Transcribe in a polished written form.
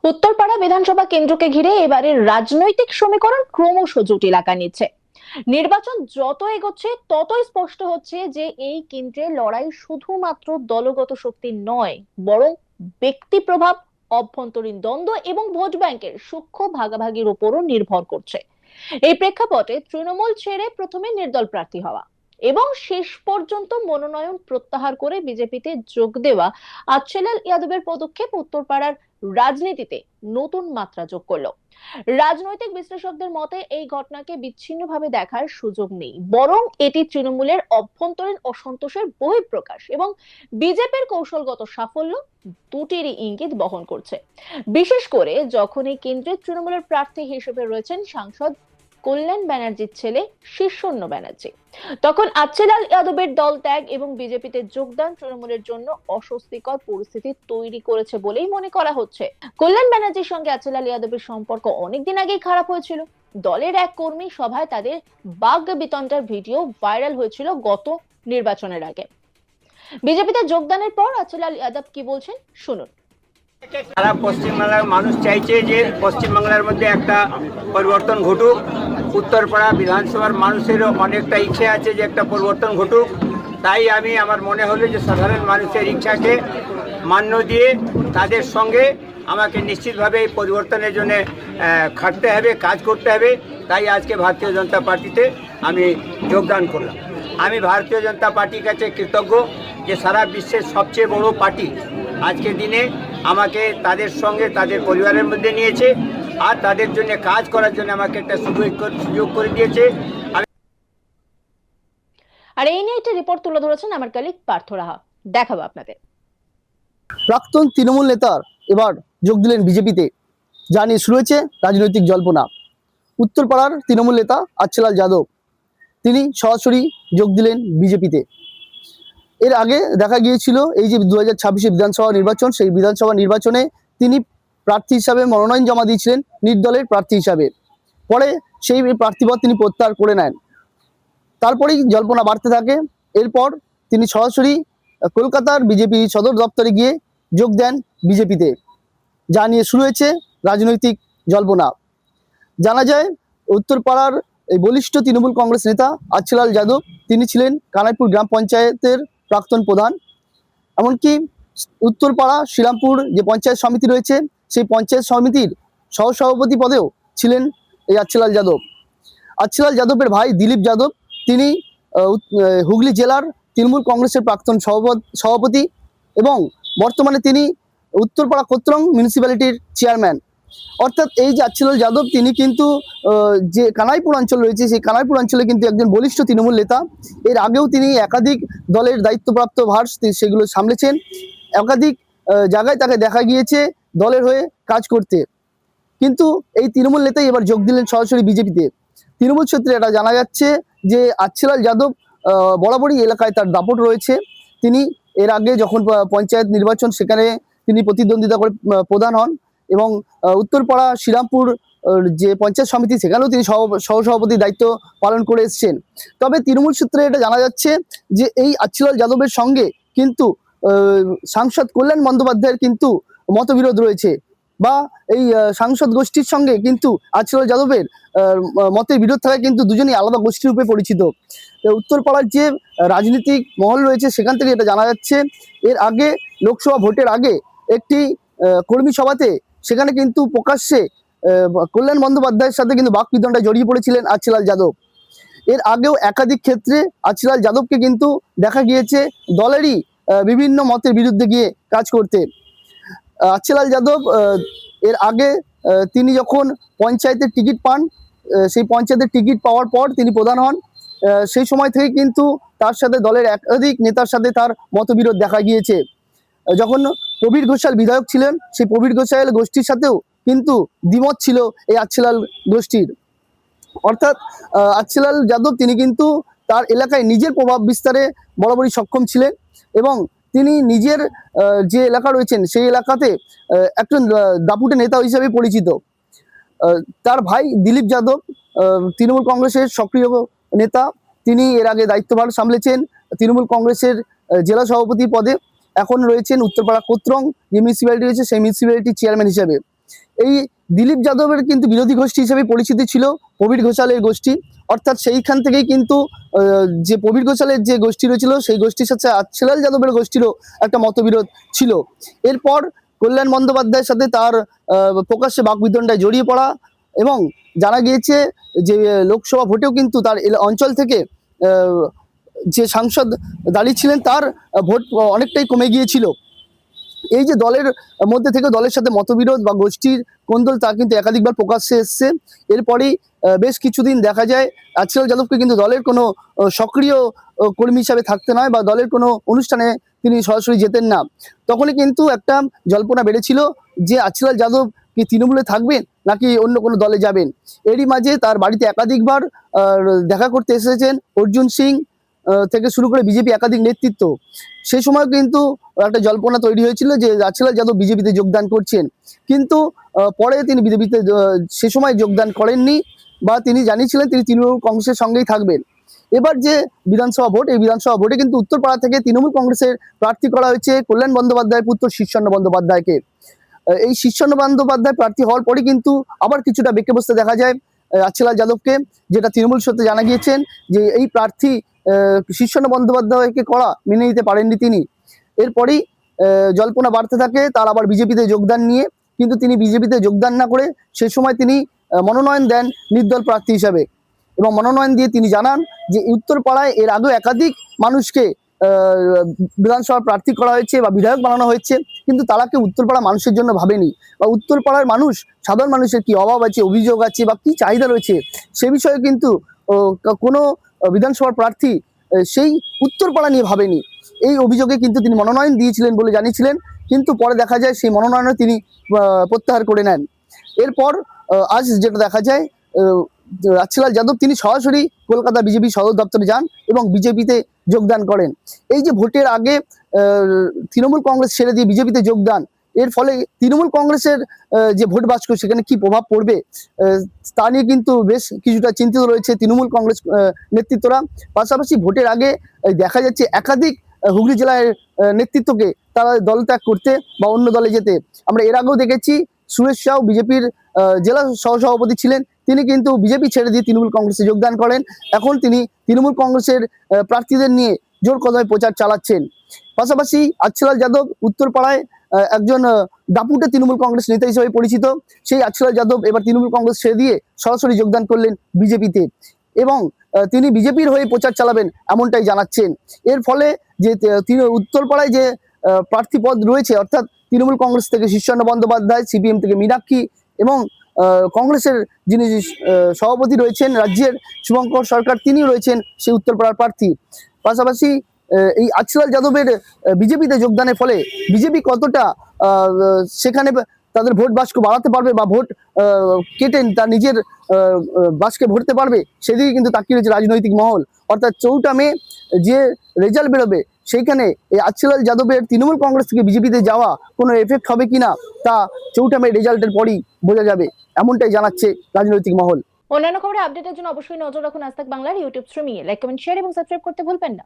উত্তরপাড়া বিধানসভা কেন্দ্রকে ঘিরে এবারের রাজনৈতিক সমীকরণ ক্রমশ জটিল আকার নিচ্ছে। নির্বাচন যত এগোচ্ছে ততই স্পষ্ট হচ্ছে যে এই কেন্দ্রে লড়াই শুধুমাত্র দলগত শক্তি নয়, বরং ব্যক্তি প্রভাব, অভ্যন্তরীণ দ্বন্দ্ব এবং ভোট ব্যাংকের সূক্ষ্ম ভাগাভাগির উপরও নির্ভর করছে। এই প্রেক্ষাপটে তৃণমূল ছেড়ে প্রথমে নির্দল প্রার্থী হওয়া এবং শেষ পর্যন্ত মনোনয়ন প্রত্যাহার করে বিজেপিতে যোগ দেওয়া আচ্ছেলাল যাদবের পদক্ষেপ উত্তরপাড়ার রাজনীতিতে নতুন মাত্রা যোগ করলো। রাজনৈতিক বিশ্লেষকদের মতে এই ঘটনাকে বিচ্ছিন্নভাবে দেখার সুযোগ নেই, বরং এটি তৃণমূলের অভ্যন্তরীণ অসন্তোষের বহিঃপ্রকাশ এবং বিজেপির কৌশলগত সাফল্য দুটিরই ইঙ্গিত বহন করছে। বিশেষ করে যখন এই কেন্দ্রে তৃণমূলের প্রার্থী হিসেবে রয়েছেন সাংসদ কল্যাণ ব্যানার্জির ছেলে শীর্ষণ্য ব্যানার্জি, তখন আচ্ছেলাল যাদবের দল ত্যাগ এবং বিজেপিতে যোগদান তৃণমূলের জন্য অস্বস্তিকর পরিস্থিতি তৈরি করেছে বলেই মনে করা হচ্ছে। কল্যাণ ব্যানার্জির সঙ্গে আচ্ছেলাল যাদবের সম্পর্ক অনেকদিন আগেই খারাপ হয়েছিল। দলের এক কর্মী সভায় তাদের বাগ বিতণ্ডার ভিডিও ভাইরাল হয়েছিল গত নির্বাচনের আগে। বিজেপিতে যোগদানের পর আচ্ছেলাল যাদব কি বলছেন শুনুন। সারা পশ্চিমবাংলার মানুষ চাইছে যে পশ্চিমবাংলার মধ্যে একটা পরিবর্তন ঘটুক। উত্তরপাড়া বিধানসভার মানুষেরও অনেকটা ইচ্ছে আছে যে একটা পরিবর্তন ঘটুক। তাই আমি আমার মনে হলো যে সাধারণ মানুষের ইচ্ছাকে মান্য দিয়ে তাদের সঙ্গে আমাকে নিশ্চিতভাবে এই পরিবর্তনের জন্য খাটতে হবে, কাজ করতে হবে। তাই আজকে ভারতীয় জনতা পার্টিতে আমি যোগদান করলাম। আমি ভারতীয় জনতা পার্টির কাছে কৃতজ্ঞ যে সারা বিশ্বের সবচেয়ে বড় পার্টি আজকের দিনে আমাকে তাদের সঙ্গে তাদের পরিবারের মধ্যে নিয়েছে আর তাদের জন্য কাজ করার জন্য আমাকে একটা সুযোগ করে দিয়েছে। আর এই নিয়ে একটা রিপোর্ট তুলে ধরেছেন আমার কলিগ পার্থ রাহা, দেখাবো আপনাদের। প্রাক্তন তৃণমূল নেতার এবার যোগ দিলেন বিজেপিতে, যা নিয়ে শুরু হয়েছে রাজনৈতিক জল্পনা। উত্তরপাড়ার তৃণমূল নেতা আচ্ছেলাল যাদব তিনি সরাসরি যোগ দিলেন বিজেপিতে। এর আগে দেখা গিয়েছিল এই যে 2026 বিধানসভা নির্বাচন, সেই বিধানসভা নির্বাচনে তিনি প্রার্থী হিসাবে মনোনয়ন জমা দিয়েছিলেন নির্দলের প্রার্থী হিসাবে। পরে সেই প্রার্থীপদ তিনি প্রত্যাহার করে নেন। তারপরেই জল্পনা বাড়তে থাকে। এরপর তিনি সরাসরি কলকাতার বিজেপি সদর দপ্তরে গিয়ে যোগ দেন বিজেপিতে, যা নিয়ে শুরু হয়েছে রাজনৈতিক জল্পনা। জানা যায় উত্তরপাড়ার এই বলিষ্ঠ তৃণমূল কংগ্রেস নেতা আচ্ছেলাল যাদব তিনি ছিলেন কানাইপুর গ্রাম পঞ্চায়েতের প্রাক্তন প্রধান। এমনকি উত্তরপাড়া শ্রীরামপুর যে পঞ্চায়েত সমিতি রয়েছে সেই পঞ্চায়েত সমিতির সহসভাপতি পদেও ছিলেন এই আচ্ছেলাল যাদব। আচ্ছেলাল যাদবের ভাই দিলীপ যাদব তিনি হুগলি জেলার তৃণমূল কংগ্রেসের প্রাক্তন সভাপতি এবং বর্তমানে তিনি উত্তরপাড়া কোত্রং মিউনিসিপ্যালিটির চেয়ারম্যান। অর্থাৎ এই যে আচ্ছেলাল যাদব তিনি কিন্তু যে কানাইপুর অঞ্চল রয়েছে সেই কানাইপুর অঞ্চলে কিন্তু একজন বলিষ্ঠ তৃণমূল নেতা। এর আগেও তিনি একাধিক দলের দায়িত্বপ্রাপ্ত ভার সেগুলো সামলেছেন। একাধিক জায়গায় তাকে দেখা গিয়েছে দলের হয়ে কাজ করতে। কিন্তু এই তৃণমূল নেতাই এবার যোগ দিলেন সরাসরি বিজেপিতে। তৃণমূল সূত্রে এটা জানা যাচ্ছে যে আচ্ছেলাল যাদব বরাবরই এলাকায় তার দাপট রয়েছে। তিনি এর আগে যখন পঞ্চায়েত নির্বাচন সেখানে তিনি প্রতিদ্বন্দ্বিতা করে প্রধান হন এবং উত্তরপাড়া শ্রীরামপুর যে পঞ্চায়েত সমিতি সেখানেও তিনি সহসভাপতির দায়িত্ব পালন করে এসেছেন। তবে তৃণমূল সূত্রে এটা জানা যাচ্ছে যে এই আচ্ছেলাল যাদবের সঙ্গে কিন্তু সাংসদ কল্যাণ বন্দ্যোপাধ্যায়ের কিন্তু মতবিরোধ রয়েছে, বা এই সাংসদ গোষ্ঠীর সঙ্গে কিন্তু আচ্ছেলাল যাদবের মতের বিরোধ থাকায় কিন্তু দুজনেই আলাদা গোষ্ঠী রূপে পরিচিত। উত্তরপাড়ার যে রাজনৈতিক মহল রয়েছে সেখান থেকে এটা জানা যাচ্ছে এর আগে লোকসভা ভোটের আগে একটি কর্মী সভাতে সেখানে কিন্তু প্রকাশ্যে কল্যাণ বন্দ্যোপাধ্যায়ের সাথে কিন্তু বাকবিতণ্ডায় জড়িয়ে পড়েছিলেন আচ্ছেলাল যাদব। এর আগেও একাধিক ক্ষেত্রে আচ্ছেলাল যাদবকে কিন্তু দেখা গিয়েছে দলেরই বিভিন্ন মতের বিরুদ্ধে গিয়ে কাজ করতে। আচ্ছেলাল যাদব এর আগে তিনি যখন পঞ্চায়েতের টিকিট পান, সেই পঞ্চায়েতের টিকিট পাওয়ার পর তিনি প্রধান হন। সেই সময় থেকে কিন্তু তার সাথে দলের একাধিক নেতার সাথে তার মতবিরোধ দেখা গিয়েছে। যখন প্রবীর ঘোষাল বিধায়ক ছিলেন সেই প্রবীর ঘোষাল গোষ্ঠীর সাথেও কিন্তু দ্বিমত ছিল এই আচ্ছেলাল গোষ্ঠীর। অর্থাৎ আচ্ছেলাল যাদব তিনি কিন্তু তার এলাকায় নিজের প্রভাব বিস্তারে বরাবরই সক্ষম ছিলেন এবং তিনি নিজের যে এলাকা রয়েছেন সেই এলাকাতে একজন দাপুটে নেতা হিসেবে পরিচিত। তার ভাই দিলীপ যাদব তৃণমূল কংগ্রেসের সক্রিয় নেতা। তিনি এর আগে দায়িত্বভার সামলেছেন তৃণমূল কংগ্রেসের জেলা সভাপতি পদে। এখন রয়েছেন উত্তরপাড়া কোত্রং যে মিউনিসিপ্যালিটি রয়েছে সেই মিউনিসিপ্যালিটির চেয়ারম্যান হিসেবে। এই দিলীপ যাদবের কিন্তু বিরোধী গোষ্ঠী হিসেবে পরিচিতি ছিল প্রবীর ঘোষালের গোষ্ঠী, অর্থাৎ সেইখান থেকেই কিন্তু যে প্রবীর ঘোষালের যে গোষ্ঠী রয়েছিল সেই গোষ্ঠীর সাথে আচ্ছেলাল যাদবের গোষ্ঠীরও একটা মতবিরোধ ছিল। এরপর কল্যাণ বন্দ্যোপাধ্যায়ের সাথে তার প্রকাশ্যে বাকবিতণ্ডায় জড়িয়ে পড়া, এবং জানা গিয়েছে যে লোকসভা ভোটেও কিন্তু তার অঞ্চল থেকে যে সাংসদ দাঁড়িয়েছিলেন তার ভোট অনেকটাই কমে গিয়েছিল। এই যে দলের মধ্যে থেকে দলের সাথে মতবিরোধ বা গোষ্ঠীর কোন্দল তা কিন্তু একাধিকবার প্রকাশ্যে এসছে। এরপরেই বেশ কিছুদিন দেখা যায় আচ্ছেলাল যাদবকে কিন্তু দলের কোনো সক্রিয় কর্মী হিসাবে থাকতে নয় বা দলের কোনো অনুষ্ঠানে তিনি সরাসরি যেতেন না। তখনই কিন্তু একটা জল্পনা বেড়েছিল যে আচ্ছেলাল যাদব কি তৃণমূলে থাকবেন নাকি অন্য কোনো দলে যাবেন। এরই মাঝে তার বাড়িতে একাধিকবার দেখা করতে এসেছেন অর্জুন সিং থেকে শুরু করে বিজেপি একাধিক নেতৃত্ব। সেই সময় কিন্তু একটা জল্পনা তৈরি হয়েছিল যে আচ্ছেলাল যাদব বিজেপিতে যোগদান করছেন, কিন্তু পরে তিনি বিজেপিতে সে সময় যোগদান করেননি বা তিনি জানিয়েছিলেন তিনি তৃণমূল কংগ্রেসের সঙ্গেই থাকবেন। এবার যে বিধানসভা ভোট, এই বিধানসভা ভোটে কিন্তু উত্তরপাড়া থেকে তৃণমূল কংগ্রেসের প্রার্থী করা হয়েছে কল্যাণ বন্দ্যোপাধ্যায়ের পুত্র শীর্ষেন্দ্র বন্দ্যোপাধ্যায়কে। এই শীর্ষেন্দ্র বন্দ্যোপাধ্যায় প্রার্থী হওয়ার পরই কিন্তু আবার কিছুটা বেঁকে বসতে দেখা যায় আচ্ছেলাল যাদবকে, যেটা তৃণমূল সূত্রে জানা গিয়েছেন যে এই প্রার্থী শীর্ষেন্দ্র বন্দ্যোপাধ্যায়কে করা মেনে নিতে পারেননি তিনি। এরপরেই জল্পনা বাড়তে থাকে তার আবার বিজেপিতে যোগদান নিয়ে, কিন্তু তিনি বিজেপিতে যোগদান না করে সে সময় তিনি মনোনয়ন দেন নির্দল প্রার্থী হিসাবে, এবং মনোনয়ন দিয়ে তিনি জানান যে উত্তরপাড়ায় এর আগেও একাধিক মানুষকে বিধানসভা প্রার্থী করা হয়েছে বা বিধায়ক বানানো হয়েছে, কিন্তু তারা কেউ উত্তরপাড়া মানুষের জন্য ভাবেনি বা উত্তরপাড়ার মানুষ সাধারণ মানুষের কি অভাব আছে, অভিযোগ আছে বা কি চাহিদা রয়েছে সে বিষয়ে কিন্তু কোনো বিধানসভার প্রার্থী সেই উত্তরপাড়া নিয়ে ভাবেনি। এই অভিযোগে কিন্তু তিনি মনোনয়ন দিয়েছিলেন বলে জানিয়েছিলেন, কিন্তু পরে দেখা যায় সেই মনোনয়নও তিনি প্রত্যাহার করে নেন। এরপর আজ যেটা দেখা যায় আচ্ছেলাল যাদব তিনি সরাসরি কলকাতা বিজেপি সদর দপ্তরে যান এবং বিজেপিতে যোগদান করেন। এই যে ভোটের আগে তৃণমূল কংগ্রেস ছেড়ে দিয়ে বিজেপিতে যোগদান, এর ফলে তৃণমূল কংগ্রেসের যে ভোট বাক্স সেখানে কি প্রভাব পড়বে তা নিয়ে কিন্তু বেশ কিছুটা চিন্তিত রয়েছে তৃণমূল কংগ্রেস নেতৃত্বরা। পাশাপাশি ভোটের আগে দেখা যাচ্ছে একাধিক হুগলি জেলার নেতৃত্বকে তারা দলত্যাগ করতে বা অন্য দলে যেতে। আমরা এর আগেও দেখেছি সুরেশ সাউ বিজেপির জেলা সহসভাপতি ছিলেন, তিনি কিন্তু বিজেপি ছেড়ে দিয়ে তৃণমূল কংগ্রেসে যোগদান করেন। এখন তিনি তৃণমূল কংগ্রেসের প্রার্থীদের নিয়ে জোর কদমে প্রচার চালাচ্ছেন। পাশাপাশি আচ্ছেলাল যাদব উত্তরপাড়ায় একজন দাপুটে তৃণমূল কংগ্রেস নেতা হিসেবে পরিচিত। সেই আচ্ছেলাল যাদব এবার তৃণমূল কংগ্রেস ছেড়ে দিয়ে সরাসরি যোগদান করলেন বিজেপিতে, এবং তিনি বিজেপির হয়ে প্রচার চালাবেন এমনটাই জানাচ্ছেন। এর ফলে যে তিনি উত্তরপাড়ায় যে প্রার্থী পদ রয়েছে, অর্থাৎ তৃণমূল কংগ্রেস থেকে শীর্ষেন্দ্র বন্দ্যোপাধ্যায়, সিপিএম থেকে মীনাক্ষী এবং কংগ্রেসের যিনি সভাপতি রয়েছেন রাজ্যের শুভঙ্কর সরকার, তিনিও রয়েছেন সেই উত্তরপাড়ার প্রার্থী। পাশাপাশি এই আচ্ছেলাল যাদবের বিজেপিতে যোগদানের ফলে বিজেপি কতটা সেখানে তাদের ভোট বাক্স বাড়াতে পারবে বা ভোট কেটে তার নিজের বাক্সকে ভরতে পারবে সেদিকে কিন্তু তাকিয়ে রয়েছে রাজনৈতিক মহল। অর্থাৎ 4 মে যে রেজাল্ট বেরোবে সেইখানে এই আচ্ছেলাল যাদবের তৃণমূল কংগ্রেস থেকে বিজেপিতে যাওয়া কোনো এফেক্ট হবে কিনা তা 4 মে রেজাল্টের পরই বোঝা যাবে, এমনটাই জানাচ্ছে রাজনৈতিক মহল। অন্যান্য খবরে আপডেটের জন্য অবশ্যই নজর রাখুন আজ তাক বাংলার ইউটিউব স্ট্রিমিংয়ে। লাইক, কমেন্ট, শেয়ার এবং সাবস্ক্রাইব করতে ভুলবেন না।